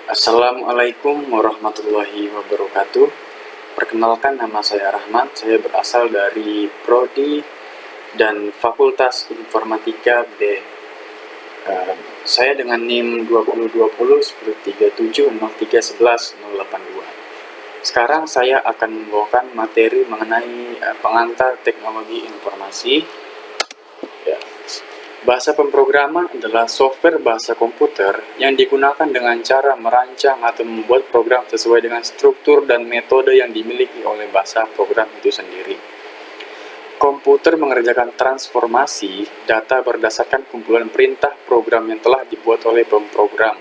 Assalamualaikum warahmatullahi wabarakatuh. Perkenalkan, nama saya Rahmat. Saya berasal dari Prodi dan Fakultas Informatika B. Saya dengan NIM 2020-1037-0311-082. Sekarang saya akan membawakan materi mengenai pengantar teknologi informasi. Bahasa pemrograman adalah software bahasa komputer yang digunakan dengan cara merancang atau membuat program sesuai dengan struktur dan metode yang dimiliki oleh bahasa program itu sendiri. Komputer mengerjakan transformasi data berdasarkan kumpulan perintah program yang telah dibuat oleh pemrogram.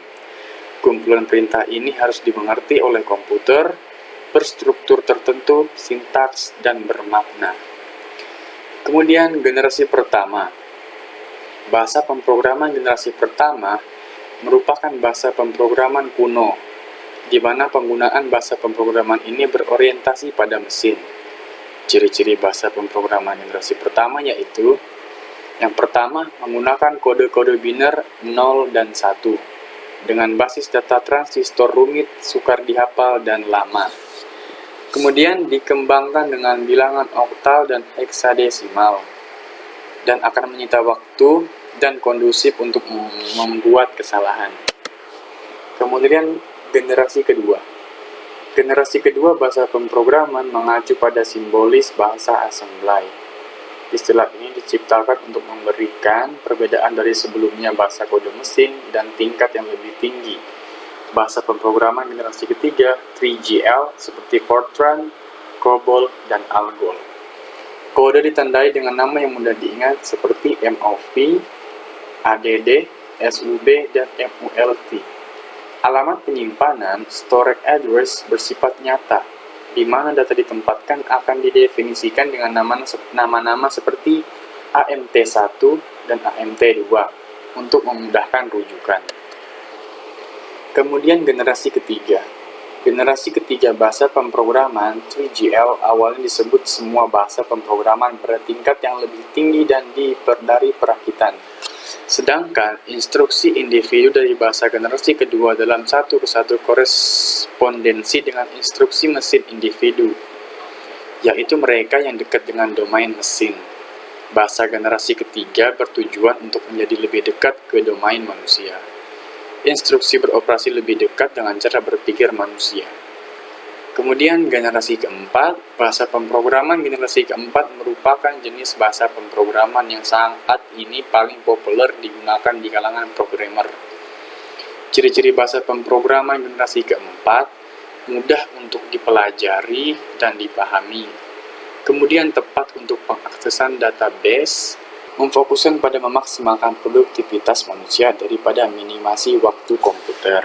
Kumpulan perintah ini harus dimengerti oleh komputer, berstruktur tertentu, sintaks, dan bermakna. Kemudian generasi pertama. Bahasa pemrograman generasi pertama merupakan bahasa pemrograman kuno, di mana penggunaan bahasa pemrograman ini berorientasi pada mesin. Ciri-ciri bahasa pemrograman generasi pertama yaitu: yang pertama, menggunakan kode-kode biner 0 dan 1, dengan basis data transistor rumit, sukar dihafal, dan lama. Kemudian dikembangkan dengan bilangan oktal dan heksadesimal, dan akan menyita waktu dan kondusif untuk membuat kesalahan. Kemudian generasi kedua. Generasi kedua bahasa pemrograman mengacu pada simbolis bahasa assembly. Istilah ini diciptakan untuk memberikan perbedaan dari sebelumnya bahasa kode mesin dan tingkat yang lebih tinggi. Bahasa pemrograman generasi ketiga 3GL seperti Fortran, COBOL, dan ALGOL. Kode ditandai dengan nama yang mudah diingat seperti MOV, ADD, SUB, dan MULT. Alamat penyimpanan storage address bersifat nyata, di mana data ditempatkan akan didefinisikan dengan nama-nama seperti AMT1 dan AMT2 untuk memudahkan rujukan. Kemudian generasi ketiga. Generasi ketiga bahasa pemrograman 3GL awalnya disebut semua bahasa pemrograman pada tingkat yang lebih tinggi dan dari perakitan. Sedangkan instruksi individu dari bahasa generasi kedua dalam satu kesatu korespondensi dengan instruksi mesin individu, yaitu mereka yang dekat dengan domain mesin. Bahasa generasi ketiga bertujuan untuk menjadi lebih dekat ke domain manusia. Instruksi beroperasi lebih dekat dengan cara berpikir manusia. Kemudian generasi keempat, bahasa pemrograman generasi keempat merupakan jenis bahasa pemrograman yang saat ini paling populer digunakan di kalangan programmer. Ciri-ciri bahasa pemrograman generasi keempat: mudah untuk dipelajari dan dipahami, kemudian tepat untuk pengaksesan database, memfokuskan pada memaksimalkan produktivitas manusia daripada minimasi waktu komputer.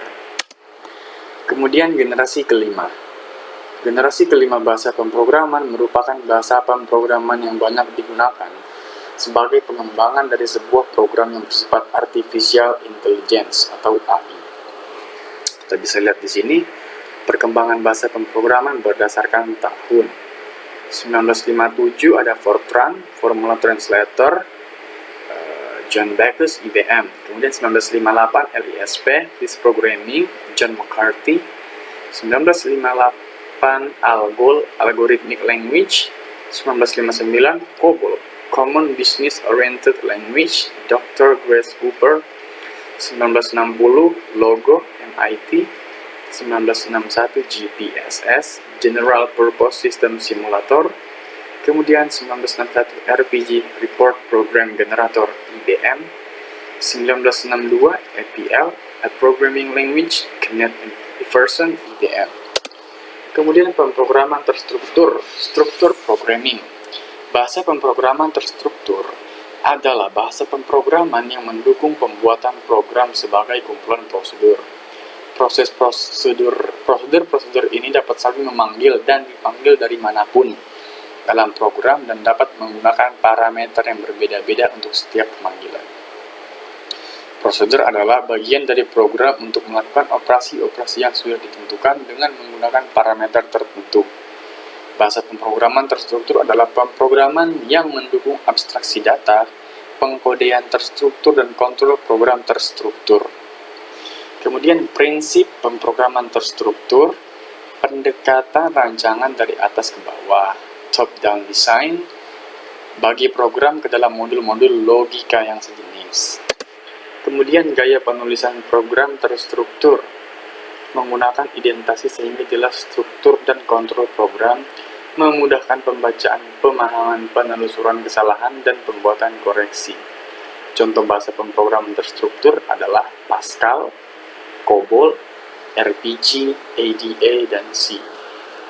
Kemudian generasi kelima. Generasi kelima bahasa pemrograman merupakan bahasa pemrograman yang banyak digunakan sebagai pengembangan dari sebuah program yang bersifat artificial intelligence atau AI. Kita bisa lihat di sini perkembangan bahasa pemrograman berdasarkan tahun. 1957 ada Fortran, Formula Translator, John Backus, IBM. Kemudian 1958 LISP, Lisp Programming, John McCarthy. 1958 ALGOL, Algorithmic Language. 1959 COBOL, Common Business Oriented Language, Dr. Grace Hopper. 1960 Logo, MIT. 1961 GPSS, General Purpose System Simulator. Kemudian 1961 RPG, Report Program Generator, IBM. 1962 APL, A Programming Language, Kenneth Iverson, IBM. Kemudian pemrograman terstruktur, struktur programming. Bahasa pemrograman terstruktur adalah bahasa pemrograman yang mendukung pembuatan program sebagai kumpulan prosedur. Prosedur ini dapat saling memanggil dan dipanggil dari manapun dalam program dan dapat menggunakan parameter yang berbeda-beda untuk setiap pemanggilan. Prosedur adalah bagian dari program untuk melakukan operasi-operasi yang sudah ditentukan dengan menggunakan parameter tertentu. Bahasa pemrograman terstruktur adalah pemrograman yang mendukung abstraksi data, pengkodean terstruktur, dan kontrol program terstruktur. Kemudian prinsip pemrograman terstruktur, pendekatan rancangan dari atas ke bawah, top-down design, bagi program ke dalam modul-modul logika yang sejenis. Kemudian gaya penulisan program terstruktur, menggunakan identasi sehingga jelas struktur dan kontrol program, memudahkan pembacaan, pemahaman, penelusuran kesalahan, dan pembuatan koreksi. Contoh bahasa pemrograman terstruktur adalah Pascal, COBOL, RPG, ADA, dan C.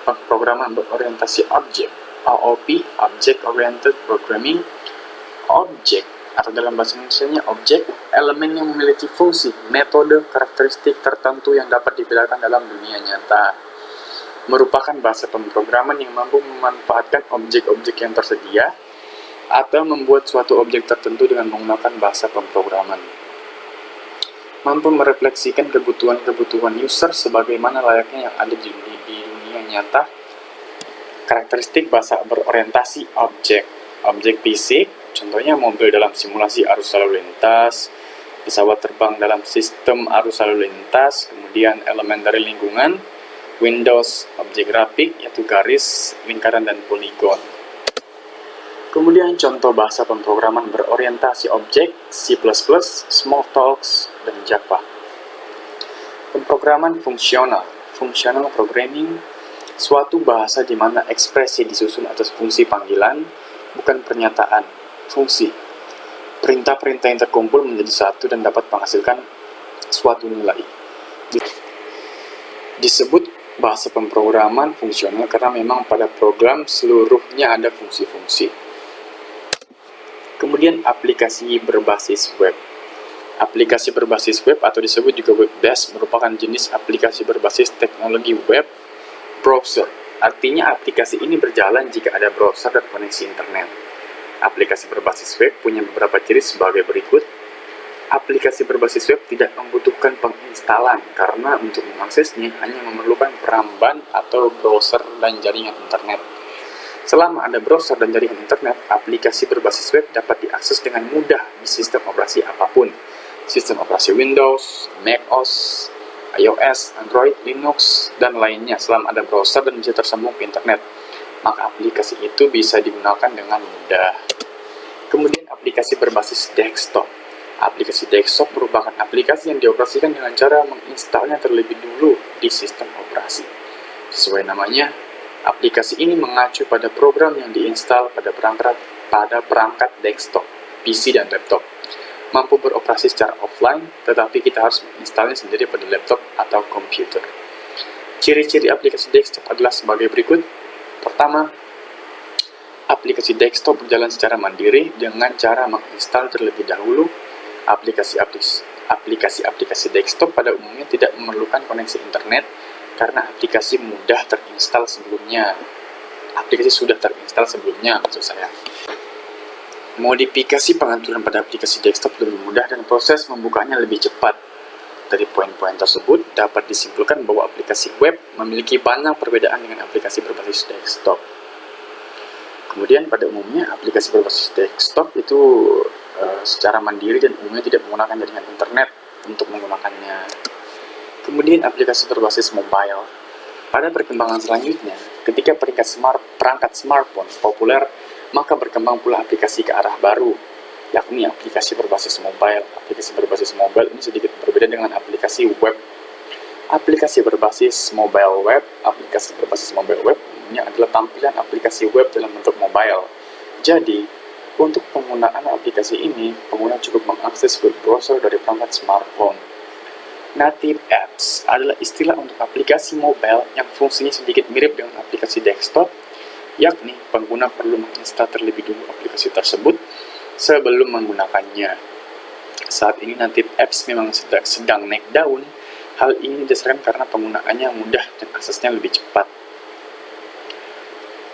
Pemrograman berorientasi objek, OOP, Object Oriented Programming, objek, atau dalam bahasa Indonesia objek, elemen yang memiliki fungsi, metode, karakteristik tertentu yang dapat dibedakan dalam dunia nyata. Merupakan bahasa pemrograman yang mampu memanfaatkan objek-objek yang tersedia atau membuat suatu objek tertentu dengan menggunakan bahasa pemrograman. Mampu merefleksikan kebutuhan-kebutuhan user sebagaimana layaknya yang ada di dunia nyata. Karakteristik bahasa berorientasi objek, objek fisik, contohnya mobil dalam simulasi arus lalu lintas, pesawat terbang dalam sistem arus lalu lintas, kemudian elemen dari lingkungan, Windows, objek grafik, yaitu garis, lingkaran, dan poligon. Kemudian contoh bahasa pemrograman berorientasi objek, C++, Smalltalk, dan Java. Pemrograman fungsional, functional programming, suatu bahasa di mana ekspresi disusun atas fungsi panggilan, bukan pernyataan, fungsi. Perintah-perintah yang terkumpul menjadi satu dan dapat menghasilkan suatu nilai. Disebut bahasa pemrograman fungsional karena memang pada program seluruhnya ada fungsi-fungsi. Kemudian aplikasi berbasis web. Aplikasi berbasis web atau disebut juga web-based merupakan jenis aplikasi berbasis teknologi web browser. Artinya aplikasi ini berjalan jika ada browser dan koneksi internet. Aplikasi berbasis web punya beberapa ciri sebagai berikut. Aplikasi berbasis web tidak membutuhkan penginstalan karena untuk mengaksesnya hanya memerlukan peramban atau browser dan jaringan internet. Selama ada browser dan jaringan internet, aplikasi berbasis web dapat diakses dengan mudah di sistem operasi apapun. Sistem operasi Windows, macOS, iOS, Android, Linux, dan lainnya. Selama ada browser dan bisa tersambung ke internet, maka aplikasi itu bisa digunakan dengan mudah. Kemudian aplikasi berbasis desktop. Aplikasi desktop merupakan aplikasi yang dioperasikan dengan cara menginstalnya terlebih dulu di sistem operasi. Sesuai namanya, aplikasi ini mengacu pada program yang diinstal pada perangkat desktop, PC dan laptop. Mampu beroperasi secara offline, tetapi kita harus menginstalnya sendiri pada laptop atau komputer. Ciri-ciri aplikasi desktop adalah sebagai berikut. Pertama, aplikasi desktop berjalan secara mandiri dengan cara menginstal terlebih dahulu. Aplikasi-aplikasi desktop pada umumnya tidak memerlukan koneksi internet, karena aplikasi mudah terinstal sebelumnya. Aplikasi sudah terinstal sebelumnya, maksud saya. Modifikasi pengaturan pada aplikasi desktop lebih mudah dan proses membukanya lebih cepat. Dari poin-poin tersebut, dapat disimpulkan bahwa aplikasi web memiliki banyak perbedaan dengan aplikasi berbasis desktop. Kemudian pada umumnya, aplikasi berbasis desktop itu secara mandiri dan umumnya tidak menggunakan jaringan internet untuk menggunakannya. Kemudian aplikasi berbasis mobile. Pada perkembangan selanjutnya, ketika perangkat smartphone populer, maka berkembang pula aplikasi ke arah baru, yakni aplikasi berbasis mobile. Aplikasi berbasis mobile ini sedikit berbeda dengan aplikasi web. Aplikasi berbasis mobile web ini adalah tampilan aplikasi web dalam bentuk mobile. Jadi, untuk penggunaan aplikasi ini, pengguna cukup mengakses web browser dari perangkat smartphone. Native apps adalah istilah untuk aplikasi mobile yang fungsinya sedikit mirip dengan aplikasi desktop, yakni pengguna perlu menginstal terlebih dulu aplikasi tersebut sebelum menggunakannya. Saat ini native apps memang sedang naik daun. Hal ini didasarkan karena penggunaannya mudah dan aksesnya lebih cepat.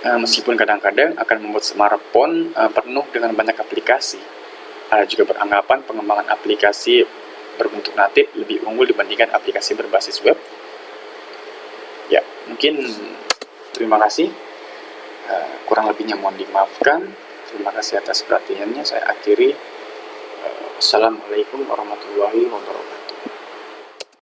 Meskipun kadang-kadang akan membuat smartphone penuh dengan banyak aplikasi, ada juga beranggapan pengembangan aplikasi berbentuk natif lebih unggul dibandingkan aplikasi berbasis web. Ya, mungkin terima kasih. Kurang lebihnya mohon dimaafkan. Terima kasih atas perhatiannya. Saya akhiri. Assalamualaikum warahmatullahi wabarakatuh.